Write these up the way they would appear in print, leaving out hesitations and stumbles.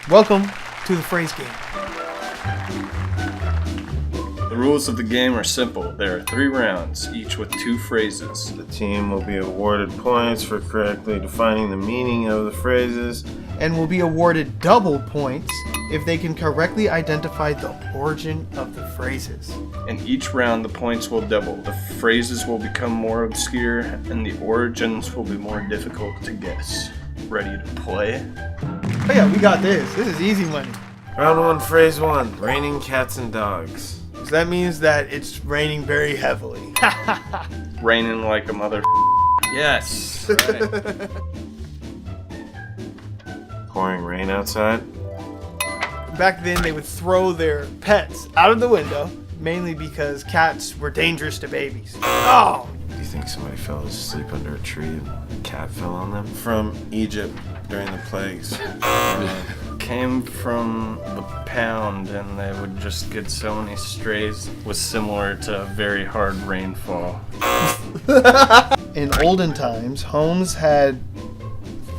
Welcome to the phrase game. The rules of the game are simple. There are 3 rounds, each with 2 phrases. The team will be awarded points for correctly defining the meaning of the phrases. And will be awarded double points if they can correctly identify the origin of the phrases. In each round, the points will double. The phrases will become more obscure, and the origins will be more difficult to guess. Ready to play? Oh yeah, we got this. This is easy money. Round 1, phrase 1. Raining cats and dogs. So that means that it's raining very heavily. Raining like a mother. Yes. Right. Pouring rain outside. Back then, they would throw their pets out of the window, mainly because cats were dangerous to babies. Oh! Do you think somebody fell asleep under a tree and a cat fell on them? From Egypt during the plagues. Came from the pound, and they would just get so many strays. Was similar to very hard rainfall. In olden times, homes had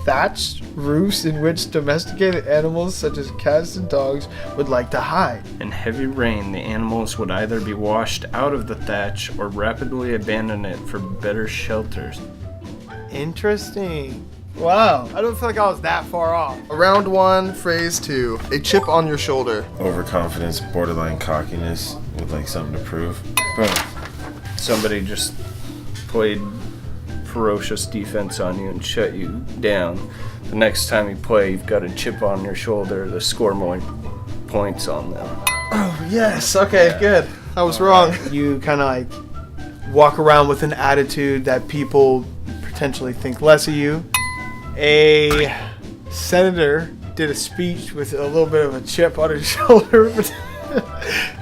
thatched roofs in which domesticated animals such as cats and dogs would like to hide. In heavy rain, the animals would either be washed out of the thatch or rapidly abandon it for better shelters. Interesting. Wow, I don't feel like I was that far off. Round 1, phrase 2. A chip on your shoulder. Overconfidence, borderline cockiness, with like something to prove. Bro, Somebody just played ferocious defense on you and shut you down. The next time you play, you've got a chip on your shoulder to score more points on them. Oh, yes. Okay, good. I was wrong. You kind of like walk around with an attitude that people potentially think less of you. A senator did a speech with a little bit of a chip on his shoulder.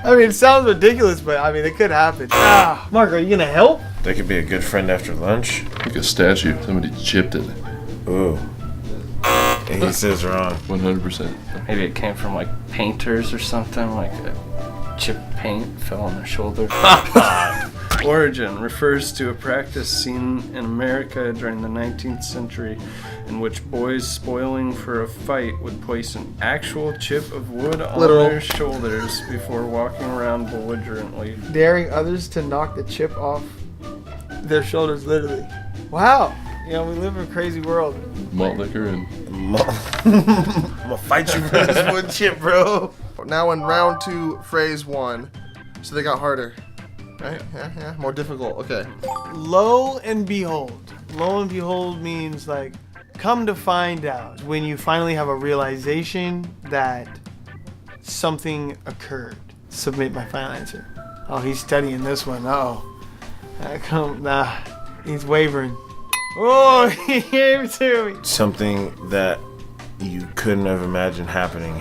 I mean, it sounds ridiculous, but I mean, it could happen. Mark, are you gonna help? they could be a good friend after lunch. Like a statue. Somebody chipped it. Ooh. And he says wrong. 100%. Maybe it came from like painters or something, like a chip paint fell on their shoulder. Origin refers to a practice seen in America during the 19th century in which boys spoiling for a fight would place an actual chip of wood on their shoulders before walking around belligerently. Daring others to knock the chip off their shoulders, literally. Wow. You know, we live in a crazy world. Malt liquor and... I'm gonna fight you for this wood chip, bro. Now in round 2, phrase 1. So they got harder. Right? Yeah. More difficult. Okay. Lo and behold. Lo and behold means like, come to find out. When you finally have a realization that something occurred. Submit my final answer. Oh, he's studying this one. He's wavering. Oh, he gave it to me. Something that you couldn't have imagined happening,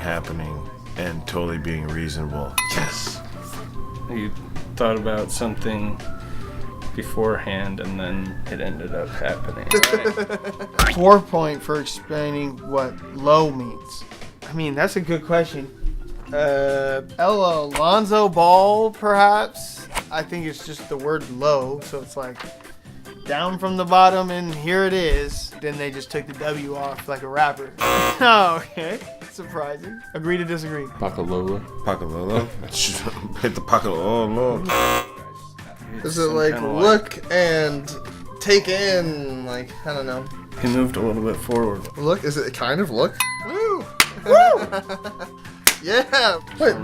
and totally being reasonable. Yes. You thought about something beforehand and then it ended up happening. Right? 4 point for explaining what low means. I mean, that's a good question. El Alonzo Ball, perhaps? I think it's just the word low, so it's like down from the bottom and here it is. Then they just took the W off like a rapper. Oh, okay. Surprising. Agree to disagree. Pacalola. Pacalolo? Hit the Pacalolo. Is it like look and take in, like, I don't know. He moved a little bit forward. Look? Is it kind of look? Woo! Woo! Yeah. Wait,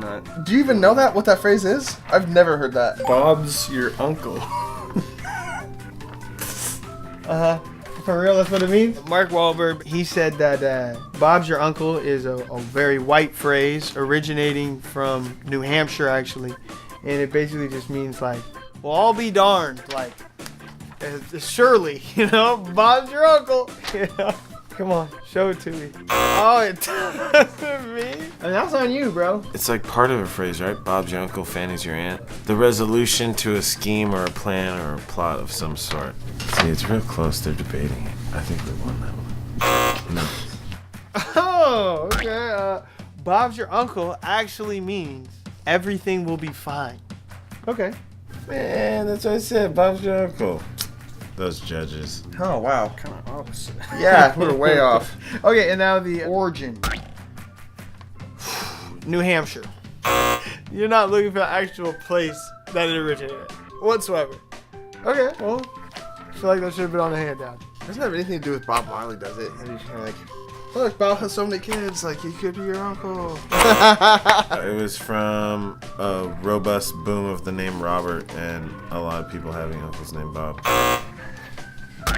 do you even know that, what that phrase is? I've never heard that. Bob's your uncle. For real, that's what it means? Mark Wahlberg, he said that Bob's your uncle is a very white phrase originating from New Hampshire, actually. And it basically just means like, well, I'll be darned. Like, surely, you know, Bob's your uncle. You know? Come on, show it to me. Oh, it doesn't mean. I mean, that's on you, bro. It's like part of a phrase, right? Bob's your uncle, Fanny's your aunt. The resolution to a scheme or a plan or a plot of some sort. See, it's real close. They're debating it. I think we won that one. No. Oh, okay. Bob's your uncle actually means everything will be fine. Okay. Man, that's what I said. Bob's your uncle. Those judges. Oh, wow. Kind of opposite. Yeah, we're way off. Okay, and now the origin. New Hampshire. You're not looking for the actual place that it originated at whatsoever. Okay, well, I feel like that should have been on the handout. Doesn't have anything to do with Bob Marley, does it? And he's like, look, Bob has so many kids, like he could be your uncle. It was from a robust boom of the name Robert and a lot of people having uncles named Bob.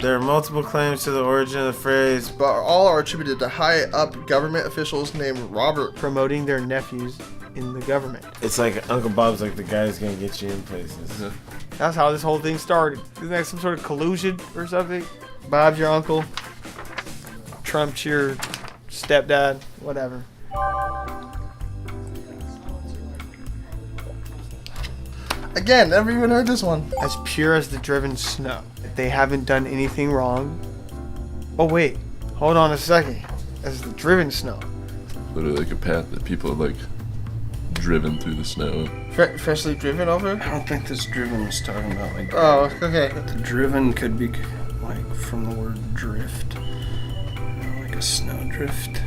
There are multiple claims to the origin of the phrase, But all are attributed to high-up government officials named Robert. Promoting their nephews in the government. it's like Uncle Bob's like the guy who's gonna get you in places. That's how this whole thing started. Isn't that some sort of collusion or something? Bob's your uncle. Trump's your stepdad. Whatever. Again, never even heard this one. As pure as the driven snow. They haven't done anything wrong. Oh wait, hold on a second. As the driven snow. Literally like a path that people have like driven through the snow. Freshly driven over? I don't think this driven was talking about like. Oh, okay. The driven could be like from the word drift, like a snowdrift,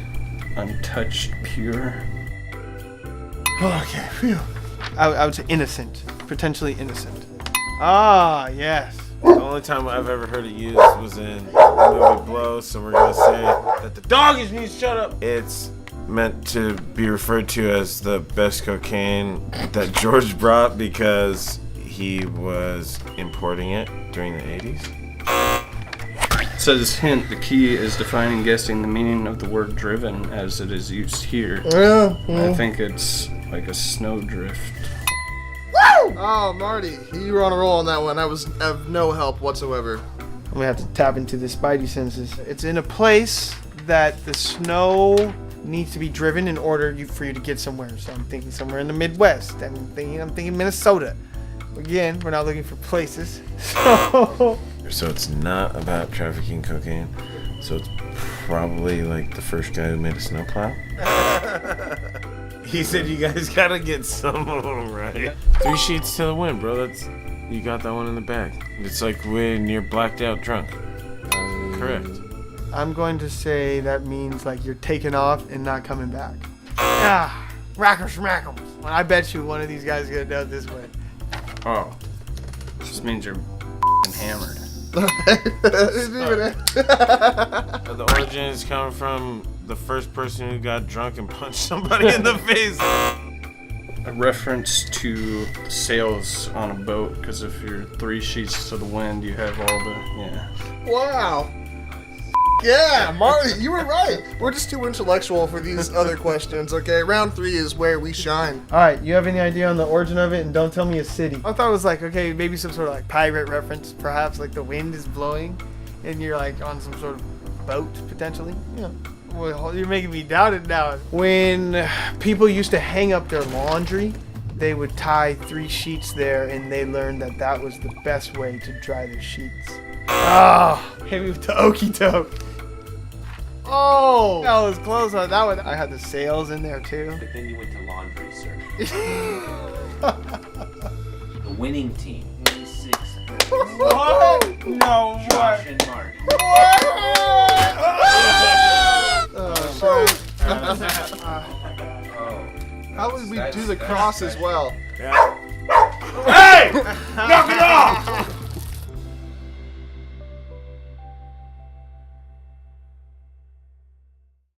untouched, pure. Okay, phew. I would say innocent. Potentially innocent. Ah, yes. The only time I've ever heard it used was in the movie Blow, so we're gonna say that the dog is needs shut up. It's meant to be referred to as the best cocaine that George brought because he was importing it during the 80s. It says hint, the key is defining and guessing the meaning of the word driven as it is used here. Yeah. I think it's like a snowdrift. Oh, Marty, you were on a roll on that one. I was of no help whatsoever. I'm gonna have to tap into the spidey senses. It's in a place that the snow needs to be driven in order for you to get somewhere. So I'm thinking somewhere in the Midwest. I'm thinking Minnesota. Again, we're not looking for places. So it's not about trafficking cocaine. So it's probably like the first guy who made a snowplow. He said you guys gotta get some of them right. 3 sheets to the wind, bro. You got that one in the bag. It's like when you're blacked out drunk. Correct. I'm going to say that means like you're taking off and not coming back. Ah, racker schmack'em. Well, I bet you one of these guys is gonna know it this way. Oh, just means you're hammered. The origin is coming from the first person who got drunk and punched somebody in the face. A reference to sails on a boat, because if you're 3 sheets to the wind, you have all the, yeah. Wow. Yeah, Marty, you were right. We're just too intellectual for these other questions, okay? Round 3 is where we shine. Alright, you have any idea on the origin of it? And don't tell me a city. I thought it was like, okay, maybe some sort of like pirate reference, perhaps, like the wind is blowing and you're like on some sort of boat, potentially. Yeah. Well, you're making me doubt it now. When people used to hang up their laundry, they would tie 3 sheets there and they learned that that was the best way to dry their sheets. Oh, hit me with the okie doke. Oh, that was close on that one. I had the sails in there too. But then you went to laundry, sir. The winning team, 6 points. What? No, Josh what? and Marty. How would we do the cross as well? Hey! Knock it off!